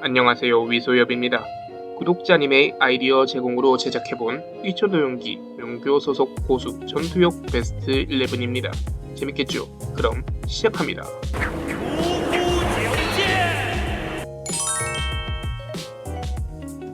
안녕하세요, 위소엽입니다. 구독자님의 아이디어 제공으로 제작해본 휘초도용기 명교 소속 고수 전투력 베스트 11입니다. 재밌겠죠? 그럼 시작합니다.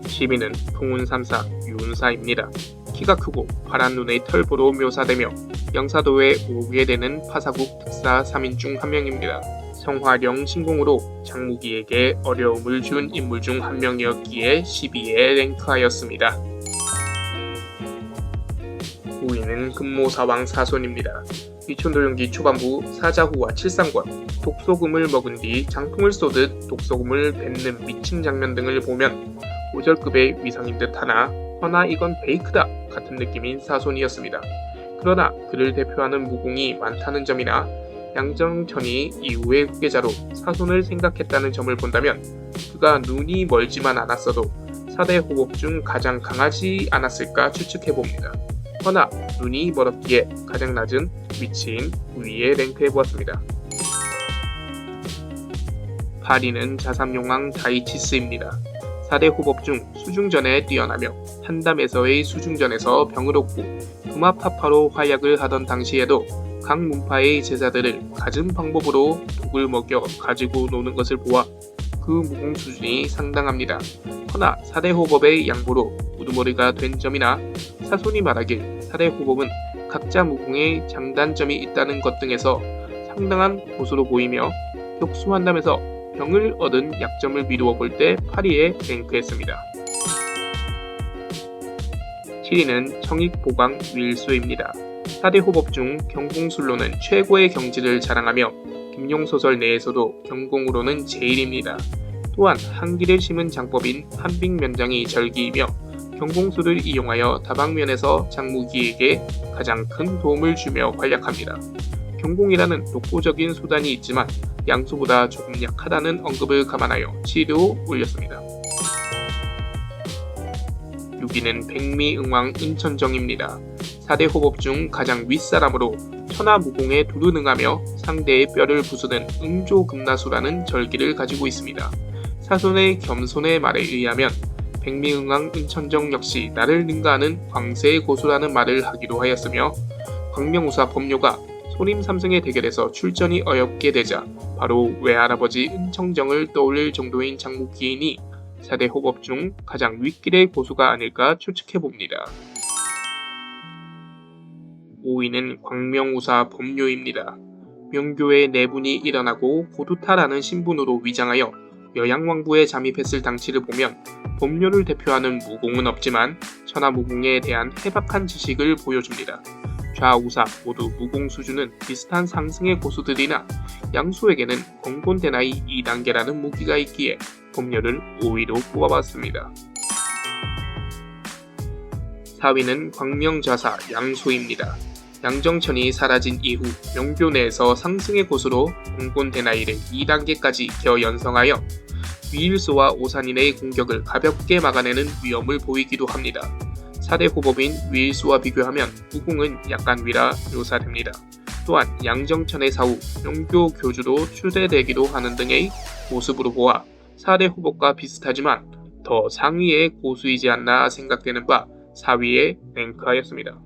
시민은 풍운삼사 윤사입니다. 키가 크고 파란 눈의 털보로 묘사되며 영사도에 오게 되는 파사국 특사 3인 중 한 명입니다. 성화령 신공으로 장무기에게 어려움을 준 인물 중 한 명이었기에 12에 랭크하였습니다. 우위는 금모사왕 사손입니다. 휘촌도용기 초반부 사자후와 칠상권, 독소금을 먹은 뒤 장풍을 쏘듯 독소금을 뱉는 미친 장면 등을 보면 5절급의 위상인 듯 하나 허나 이건 페이크다 같은 느낌인 사손이었습니다. 그러나 그를 대표하는 무공이 많다는 점이나 양정천이 이후의 후계자로 사손을 생각했다는 점을 본다면 그가 눈이 멀지만 않았어도 4대 호법 중 가장 강하지 않았을까 추측해봅니다. 허나 눈이 멀었기에 가장 낮은 위치인 우위에 랭크해보았습니다. 8위는 자삼용왕 다이치스입니다. 4대 호법 중 수중전에 뛰어나며 한담에서의 수중전에서 병을 얻고 금화파파로 활약을 하던 당시에도 각 문파의 제자들을 갖은 방법으로 독을 먹여 가지고 노는 것을 보아 그 무공 수준이 상당합니다. 허나 4대 호법의 양보로 우두머리가 된 점이나 사손이 말하길 4대 호법은 각자 무공에 장단점이 있다는 것 등에서 상당한 고수로 보이며 격수한담에서 병을 얻은 약점을 미루어 볼 때 8위에 랭크했습니다. 7위는 청익보강 윌수입니다. 4대 호법 중 경공술로는 최고의 경지를 자랑하며 김용소설 내에서도 경공으로는 제일입니다. 또한 한기를 심은 장법인 한빅면장이 절기이며 경공술을 이용하여 다방면에서 장무기에게 가장 큰 도움을 주며 활약합니다. 경공이라는 독보적인 수단이 있지만 양수보다 조금 약하다는 언급을 감안하여 7위로 올렸습니다. 6위는 백미응왕 은천정입니다. 4대 호법 중 가장 윗사람으로 천하무공에 두루능하며 상대의 뼈를 부수는 응조금나수라는 절기를 가지고 있습니다. 사손의 겸손의 말에 의하면 백미응왕 은천정 역시 나를 능가하는 광세의 고수라는 말을 하기도 하였으며 광명우사 법료가 소림 삼승의 대결에서 출전이 어렵게 되자 바로 외할아버지 은청정을 떠올릴 정도인 장무기이니 4대 호법 중 가장 윗길의 고수가 아닐까 추측해봅니다. 5위는 광명우사 법료입니다. 명교의 내분이 일어나고 고두타라는 신분으로 위장하여 여양왕부에 잠입했을 당시를 보면 법료를 대표하는 무공은 없지만 천하무공에 대한 해박한 지식을 보여줍니다. 좌우사 모두 무공 수준은 비슷한 상승의 고수들이나 양수에게는 건곤대나이 2단계라는 무기가 있기에 법료를 5위로 뽑아봤습니다. 4위는 광명좌사 양수입니다. 양정천이 사라진 이후 명교 내에서 상승의 고수로 건곤대나이를 2단계까지 겨 연성하여 위일소와 오산인의 공격을 가볍게 막아내는 위험을 보이기도 합니다. 4대 호법인 위일소와 비교하면 무공은 약간 위라 묘사됩니다. 또한 양정천의 사후 명교 교주로 추대되기도 하는 등의 모습으로 보아 4대 호법과 비슷하지만 더 상위의 고수이지 않나 생각되는 바 4위에 랭크하였습니다.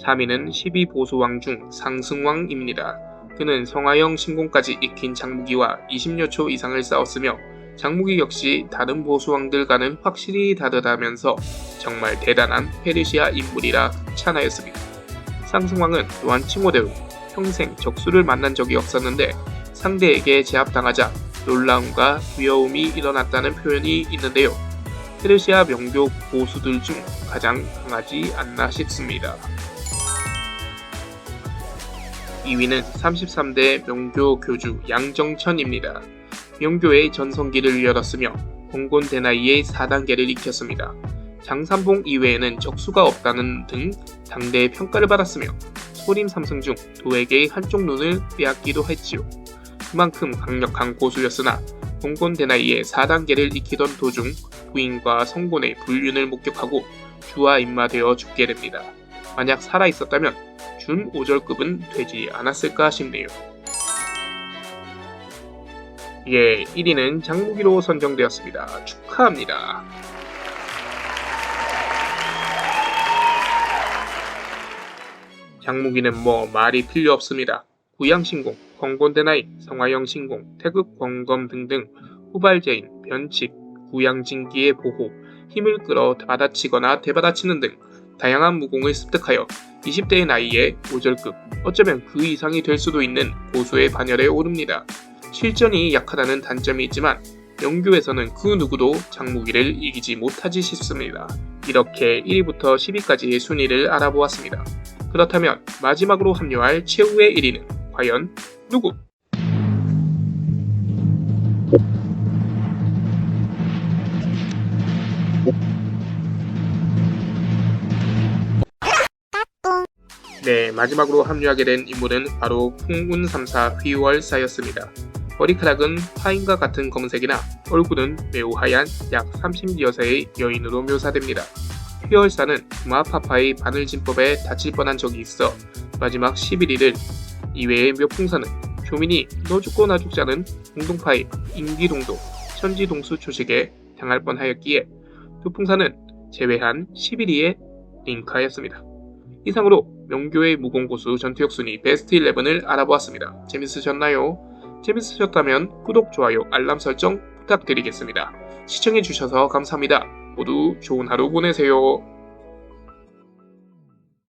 3위는 12보수왕 중 상승왕입니다. 그는 성화영 신공까지 익힌 장무기와 20여 초 이상을 싸웠으며 장무기 역시 다른 보수왕들과는 확실히 다르다면서 정말 대단한 페르시아 인물이라 극찬하였습니다. 상승왕은 또한 칭호대로 평생 적수를 만난 적이 없었는데 상대에게 제압당하자 놀라움과 두려움이 일어났다는 표현이 있는데요. 페르시아 명교 고수들 중 가장 강하지 않나 싶습니다. 2위는 33대 명교 교주 양정천입니다. 명교의 전성기를 열었으며 건곤대나이의 4단계를 익혔습니다. 장삼봉 이외에는 적수가 없다는 등 당대의 평가를 받았으며 소림 삼승 중 도에게의 한쪽 눈을 빼앗기도 했지요. 그만큼 강력한 고수였으나 건곤대나이의 4단계를 익히던 도중 부인과 성곤의 불륜을 목격하고 주와 입마되어 죽게 됩니다. 만약 살아있었다면 준 5절급은 되지 않았을까 싶네요. 예, 1위는 장무기로 선정되었습니다. 축하합니다. 장무기는 뭐 말이 필요 없습니다. 구양신공, 건곤대나이, 성화영신공, 태극 권검 등등 후발제인, 변칙, 구양진기의 보호, 힘을 끌어 받아치거나 되받아치는 등 다양한 무공을 습득하여 20대의 나이에 오절급, 어쩌면 그 이상이 될 수도 있는 고수의 반열에 오릅니다. 실전이 약하다는 단점이 있지만 영교에서는 그 누구도 장무기를 이기지 못하지 싶습니다. 이렇게 1위부터 10위까지의 순위를 알아보았습니다. 그렇다면 마지막으로 합류할 최후의 1위는 과연 누구? 네, 마지막으로 합류하게 된 인물은 바로 풍운삼사 휘월사였습니다. 머리카락은 화인과 같은 검은색이나 얼굴은 매우 하얀 약 30여세의 여인으로 묘사됩니다. 휘월사는 구마파파의 바늘진법에 다칠 뻔한 적이 있어 마지막 11일을 이외의 몇 풍사는 교민이 너 죽고 나 죽자는 공동파의 인기동도, 천지동수 초식에 당할 뻔하였기에 두 풍사는 제외한 11위에 링크하였습니다. 이상으로 명교의 무공고수 전투력 순위 베스트 11을 알아보았습니다. 재밌으셨나요? 재밌으셨다면 구독, 좋아요, 알람 설정 부탁드리겠습니다. 시청해주셔서 감사합니다. 모두 좋은 하루 보내세요.